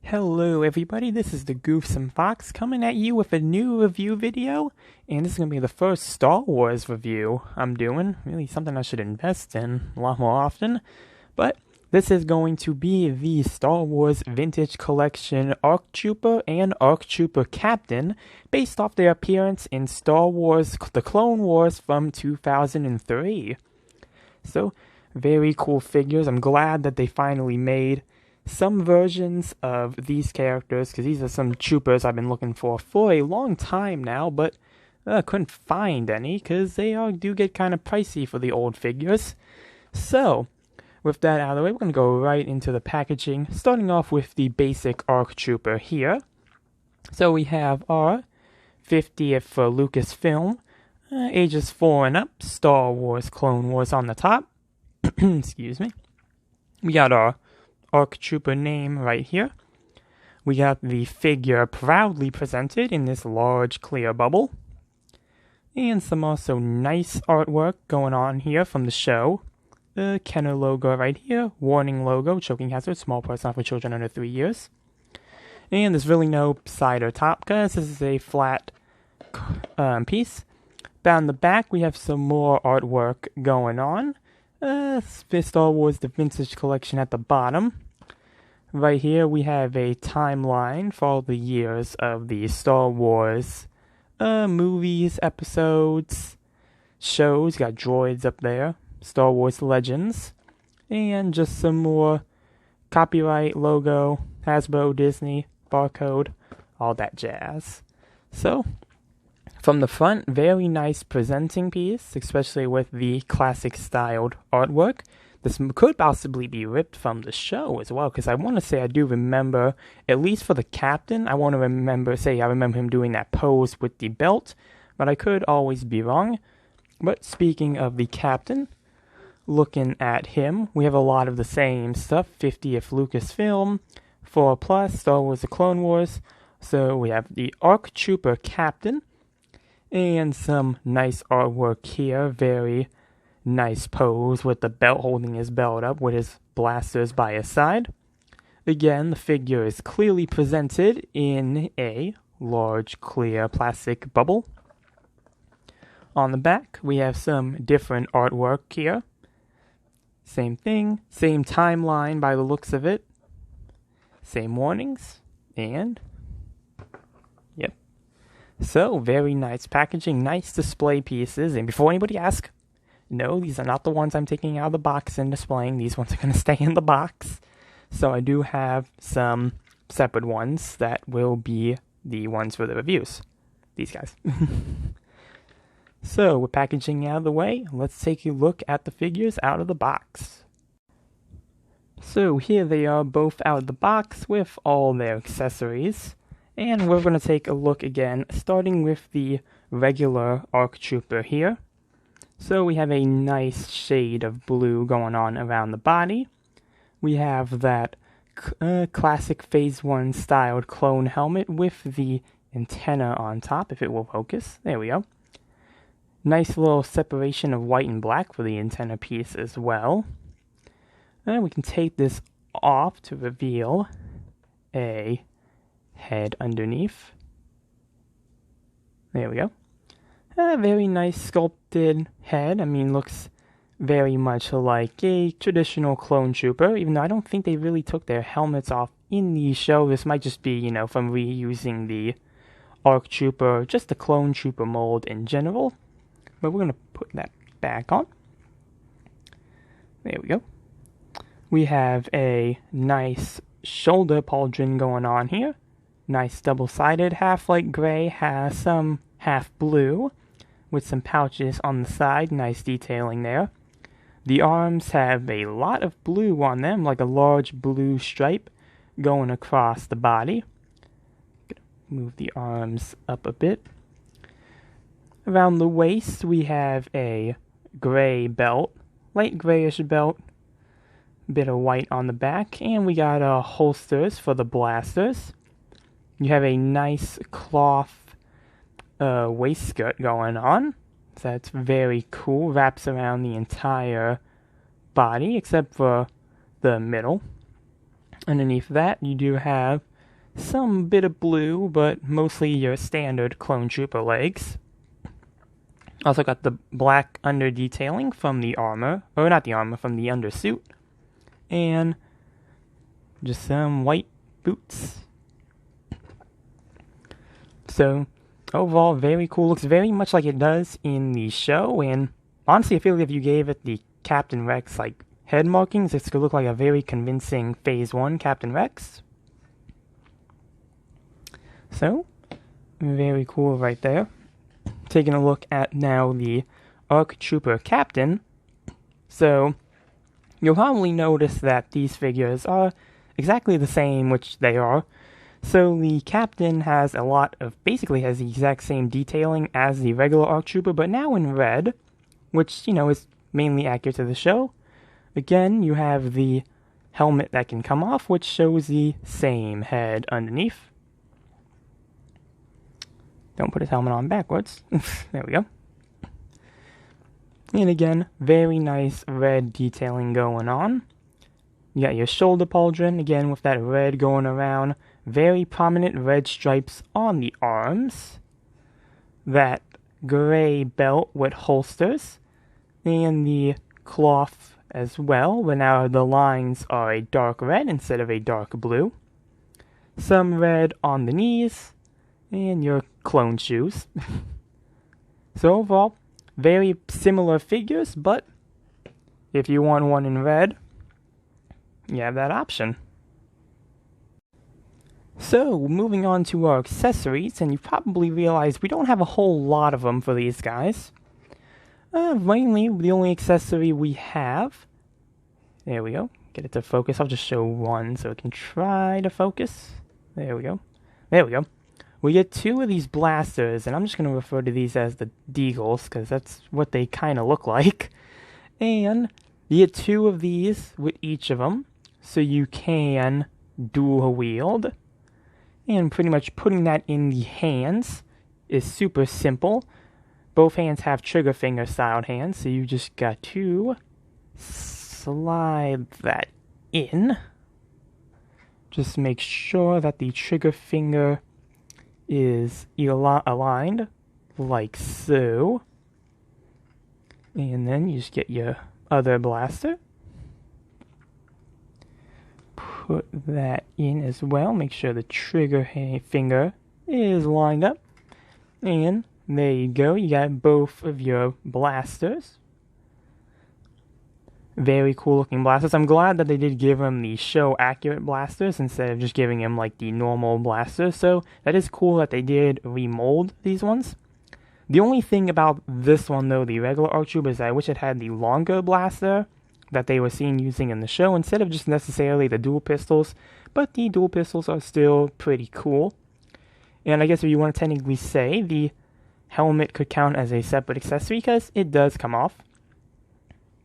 Hello everybody, this is the Goofsome Fox coming at you with a new review video, and this is going to be the first Star Wars review I'm doing. Really something I should invest in a lot more often, but this is going to be the Star Wars Vintage Collection ARC Trooper and ARC Trooper Captain, based off their appearance in Star Wars The Clone Wars from 2003. So, very cool figures. I'm glad that they finally made some versions of these characters, because these are some troopers I've been looking for a long time now, but couldn't find any, because they do get kind of pricey for the old figures. So, with that out of the way, we're going to go right into the packaging, starting off with the basic ARC Trooper here. So we have our 50th for Lucasfilm, ages 4 and up, Star Wars Clone Wars on the top. Excuse me. We got our ARC Trooper name right here. We got the figure proudly presented in this large clear bubble. And some also nice artwork going on here from the show. The Kenner logo right here. Warning logo, choking hazard, small parts not for children under 3 years. And there's really no side or top because this is a flat piece. Down the back we have some more artwork going on. Star Wars The Vintage Collection at the bottom. Right here we have a timeline for all the years of the Star Wars movies, episodes, shows. Got droids up there, Star Wars Legends, and just some more copyright, logo, Hasbro, Disney, barcode, all that jazz. So, from the front, very nice presenting piece, especially with the classic styled artwork. This could possibly be ripped from the show as well, because I want to say I do remember, at least for the captain, I remember him doing that pose with the belt, but I could always be wrong. But speaking of the captain, looking at him, we have a lot of the same stuff. 50th Lucasfilm, 4+, Star Wars The Clone Wars. So we have the ARC Trooper Captain, and some nice artwork here. Very nice pose with the belt, holding his belt up with his blasters by his side. Again, the figure is clearly presented in a large clear plastic bubble. On the back, we have some different artwork here. Same thing, same timeline by the looks of it. Same warnings, and yep. So, very nice packaging, nice display pieces. And before anybody asks, no, these are not the ones I'm taking out of the box and displaying. These ones are going to stay in the box. So I do have some separate ones that will be the ones for the reviews. These guys. So, with packaging out of the way, let's take a look at the figures out of the box. So, here they are both out of the box with all their accessories. And we're going to take a look again, starting with the regular ARC Trooper here. So we have a nice shade of blue going on around the body. We have that classic Phase 1 styled clone helmet with the antenna on top, if it will focus. There we go. Nice little separation of white and black for the antenna piece as well. And we can take this off to reveal a head underneath. There we go. A very nice sculpted head. I mean, looks very much like a traditional clone trooper, even though I don't think they really took their helmets off in the show. This might just be, from reusing the ARC Trooper, just the clone trooper mold in general. But we're going to put that back on. There we go. We have a nice shoulder pauldron going on here. Nice double-sided, half light gray, has some half blue, with some pouches on the side. Nice detailing there. The arms have a lot of blue on them, like a large blue stripe going across the body. Move the arms up a bit. Around the waist, we have a gray belt, light grayish belt, bit of white on the back, and we got holsters for the blasters. You have a nice cloth waistcoat going on. So that's very cool. Wraps around the entire body except for the middle. Underneath that, you do have some bit of blue, but mostly your standard clone trooper legs. Also got the black under detailing from the armor, or not the armor, from the undersuit, and just some white boots. So, overall, very cool. Looks very much like it does in the show, and honestly, I feel like if you gave it the Captain Rex, like, head markings, this could look like a very convincing Phase 1 Captain Rex. So, very cool right there. Taking a look at now the ARC Trooper Captain. So, you'll probably notice that these figures are exactly the same, which they are. So the Captain has basically has the exact same detailing as the regular ARC Trooper, but now in red, which, is mainly accurate to the show. Again, you have the helmet that can come off, which shows the same head underneath. Don't put his helmet on backwards. There we go. And again, very nice red detailing going on. You got your shoulder pauldron, again with that red going around. Very prominent red stripes on the arms. That gray belt with holsters. And the cloth as well, but now the lines are a dark red instead of a dark blue. Some red on the knees. And your clone shoes. So overall, very similar figures, but if you want one in red, you have that option. So, moving on to our accessories, and you probably realize we don't have a whole lot of them for these guys. Mainly, the only accessory we have, there we go, get it to focus. I'll just show one so it can try to focus. There we go. There we go. We get two of these blasters, and I'm just going to refer to these as the Deagles, because that's what they kind of look like. And you get two of these with each of them, so you can dual wield. And pretty much putting that in the hands is super simple. Both hands have trigger finger styled hands, so you just got to slide that in. Just make sure that the trigger finger is aligned like so. And then you just get your other blaster. Put that in as well. Make sure the trigger finger is lined up. And there you go. You got both of your blasters. Very cool looking blasters. I'm glad that they did give him the show accurate blasters instead of just giving him like the normal blasters. So that is cool that they did remold these ones. The only thing about this one though, the regular ARC Trooper, is I wish it had the longer blaster that they were seen using in the show instead of just necessarily the dual pistols. But the dual pistols are still pretty cool. And I guess if you want to technically say, the helmet could count as a separate accessory because it does come off.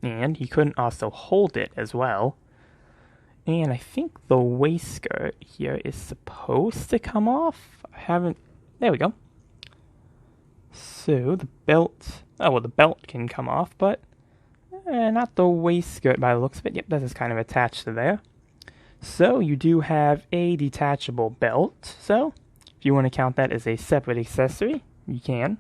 And you couldn't also hold it as well. And I think the waistskirt here is supposed to come off. There we go. So the belt, the belt can come off, but not the waistskirt by the looks of it. Yep, that is kind of attached to there. So you do have a detachable belt. So if you want to count that as a separate accessory, you can.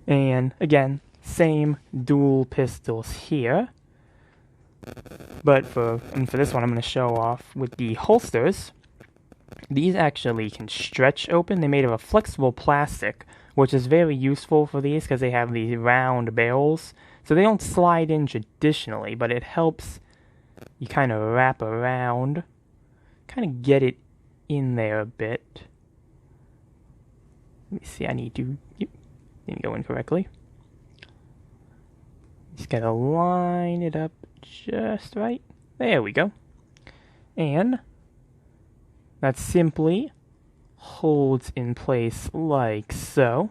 And again, same dual pistols here. But for this one, I'm going to show off with the holsters. These actually can stretch open. They're made of a flexible plastic, which is very useful for these because they have these round barrels. So they don't slide in traditionally, but it helps you kind of wrap around, kind of get it in there a bit. Let me see, didn't go in correctly. Just gotta line it up just right. There we go. And that simply holds in place like so.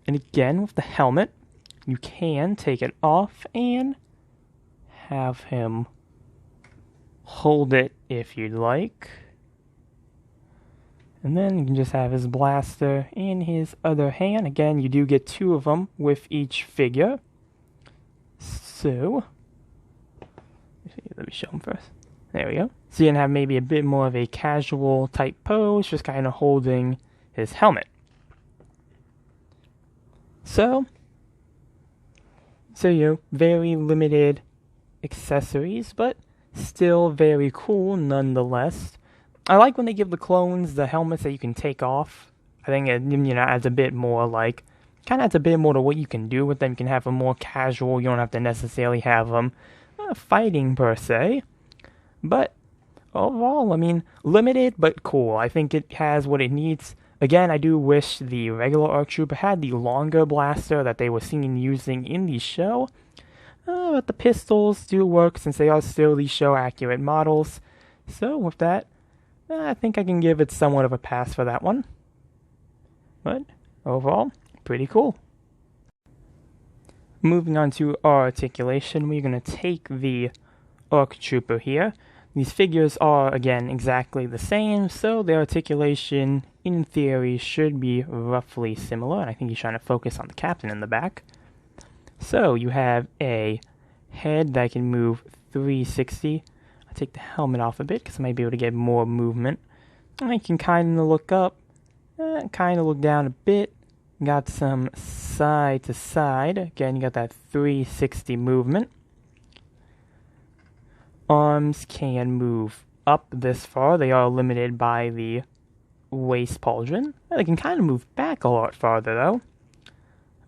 And again, with the helmet, you can take it off and have him hold it if you'd like. And then you can just have his blaster in his other hand. Again, you do get two of them with each figure. So, let me show him first. There we go. So you can have maybe a bit more of a casual type pose, just kind of holding his helmet. So very limited accessories, but still very cool nonetheless. I like when they give the clones the helmets that you can take off. I think it, adds a bit more, adds a bit more to what you can do with them. You can have them more casual. You don't have to necessarily have them fighting per se. But overall, limited but cool. I think it has what it needs. Again, I do wish the regular ARC Trooper had the longer blaster that they were seen using in the show. But the pistols do work since they are still the show-accurate models. So with that, I think I can give it somewhat of a pass for that one. But overall, pretty cool. Moving on to articulation, we're going to take the ARC Trooper here. These figures are, again, exactly the same, so the articulation, in theory, should be roughly similar. And I think he's trying to focus on the captain in the back. So you have a head that can move 360. I'll take the helmet off a bit because I might be able to get more movement. And I can kind of look up, kind of look down a bit. Got some side to side. Again, you got that 360 movement. Arms can move up this far. They are limited by the waist pauldron. They can kind of move back a lot farther though.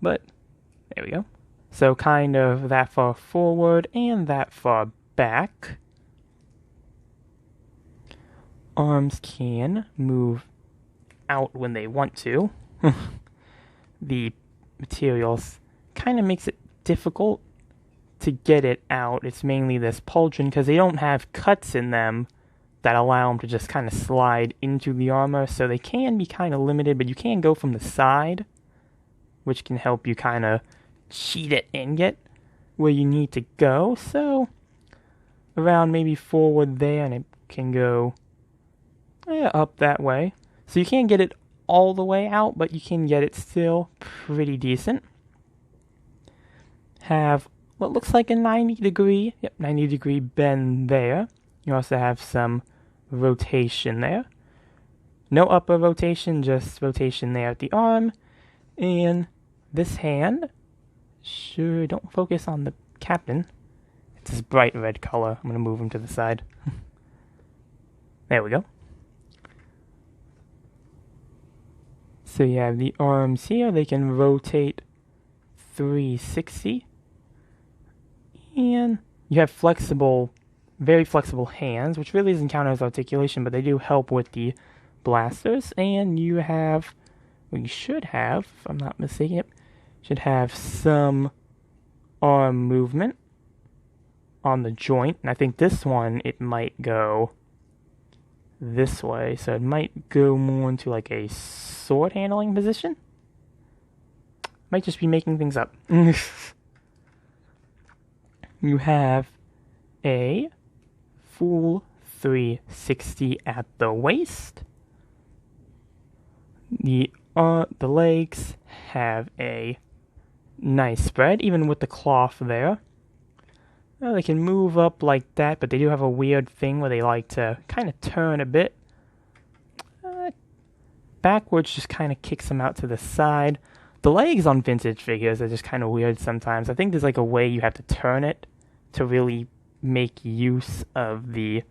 But there we go. So kind of that far forward and that far back. Arms can move out when they want to. The materials kind of makes it difficult to get it out. It's mainly this pauldron because they don't have cuts in them that allow them to just kind of slide into the armor, so they can be kind of limited, but you can go from the side, which can help you kind of cheat it and get where you need to go. So around maybe forward there, and it can go up that way. So you can't get it all the way out, but you can get it still pretty decent. Have what looks like a 90-degree bend there. You also have some rotation there. No upper rotation, just rotation there at the arm. And this hand, sure, don't focus on the captain. It's this bright red color. I'm going to move him to the side. There we go. So you have the arms here. They can rotate 360. And you have very flexible hands, which really doesn't count as articulation, but they do help with the blasters. And you have, well, you should have, if I'm not mistaken, should have some arm movement on the joint. And I think this one, it might go this way. So it might go more into like a sword handling position. Might just be making things up. You have a full 360 at the waist. The legs have a nice spread, even with the cloth there. Well, they can move up like that, but they do have a weird thing where they like to kind of turn a bit. Backwards just kind of kicks them out to the side. The legs on vintage figures are just kind of weird sometimes. I think there's like a way you have to turn it to really make use of the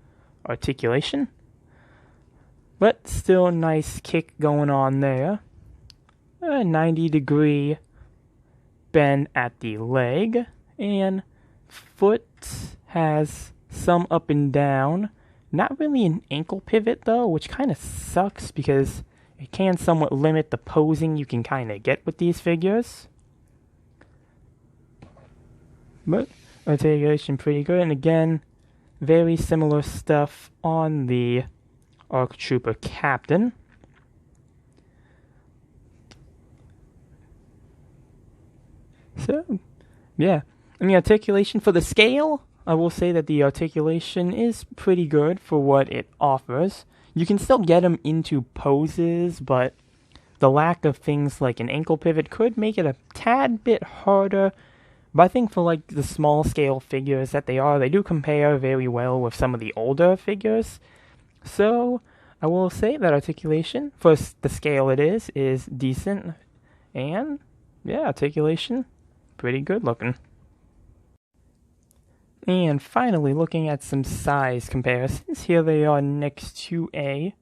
articulation. But still a nice kick going on there. A 90-degree bend at the leg. And foot has some up and down. Not really an ankle pivot though, which kind of sucks because it can somewhat limit the posing you can kind of get with these figures. But articulation pretty good. And again, very similar stuff on the ARC Trooper Captain. So, yeah. And the articulation for the scale, I will say that the articulation is pretty good for what it offers. You can still get them into poses, but the lack of things like an ankle pivot could make it a tad bit harder. But I think for like the small scale figures that they do compare very well with some of the older figures. So I will say that Articulation, for the scale it is decent. And yeah, Articulation, pretty good looking. And finally, looking at some size comparisons, here they are next to a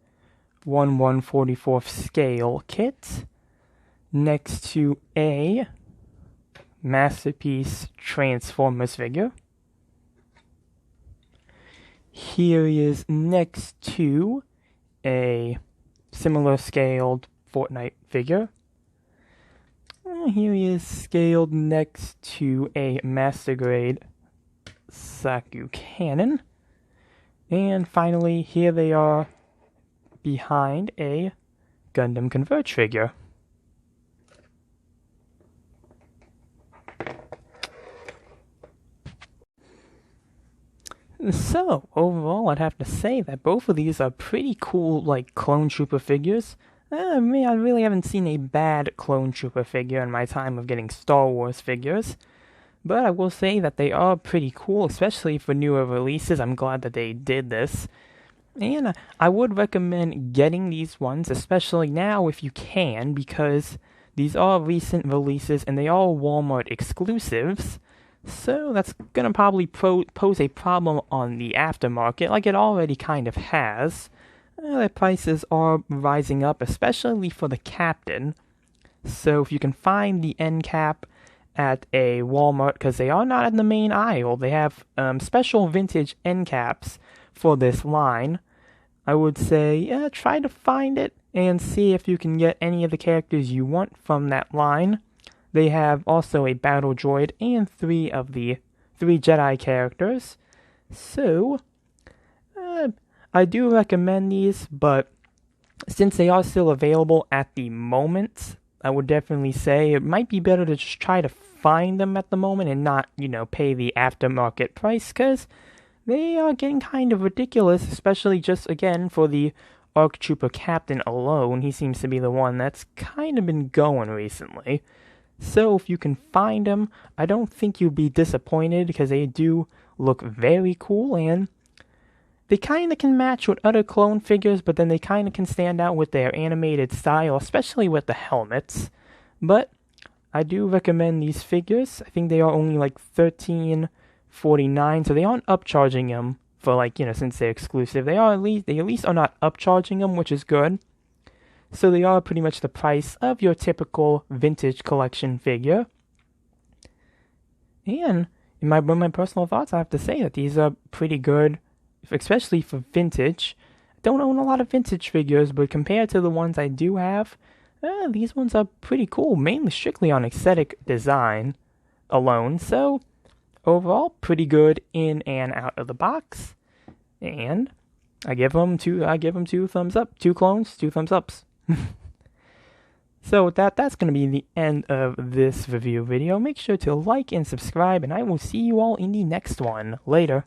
1/144th scale kit, next to a Masterpiece Transformers figure. Here he is next to a similar scaled Fortnite figure. Here he is scaled next to a Master Grade Saku Cannon. And finally, here they are behind a Gundam Converge figure. So, overall, I'd have to say that both of these are pretty cool, like, Clone Trooper figures. I really haven't seen a bad Clone Trooper figure in my time of getting Star Wars figures. But I will say that they are pretty cool, especially for newer releases. I'm glad that they did this. And I would recommend getting these ones, especially now if you can, because these are recent releases and they are Walmart exclusives. So that's going to probably pose a problem on the aftermarket, like it already kind of has. The prices are rising up, especially for the Captain. So if you can find the end cap at a Walmart, because they are not in the main aisle, they have special vintage end caps for this line. I would say try to find it and see if you can get any of the characters you want from that line. They have also a battle droid and 3 of the 3 Jedi characters. So, I do recommend these, but since they are still available at the moment, I would definitely say it might be better to just try to find them at the moment and not, pay the aftermarket price, because they are getting kind of ridiculous, especially just, again, for the ARC Trooper Captain alone. He seems to be the one that's kind of been going recently. So if you can find them, I don't think you'll be disappointed, because they do look very cool, and they kind of can match with other clone figures, but then they kind of can stand out with their animated style, especially with the helmets. But I do recommend these figures. I think they are only like $13.49, so they aren't upcharging them for since they're exclusive. They at least are not upcharging them, which is good. So they are pretty much the price of your typical vintage collection figure. And in my personal thoughts, I have to say that these are pretty good, especially for vintage. I don't own a lot of vintage figures, but compared to the ones I do have, these ones are pretty cool, mainly strictly on aesthetic design alone. So overall, pretty good in and out of the box. And I give them 2 thumbs up. 2 clones, 2 thumbs ups. So that's going to be the end of this review video. Make sure to like and subscribe, and I will see you all in the next one. Later.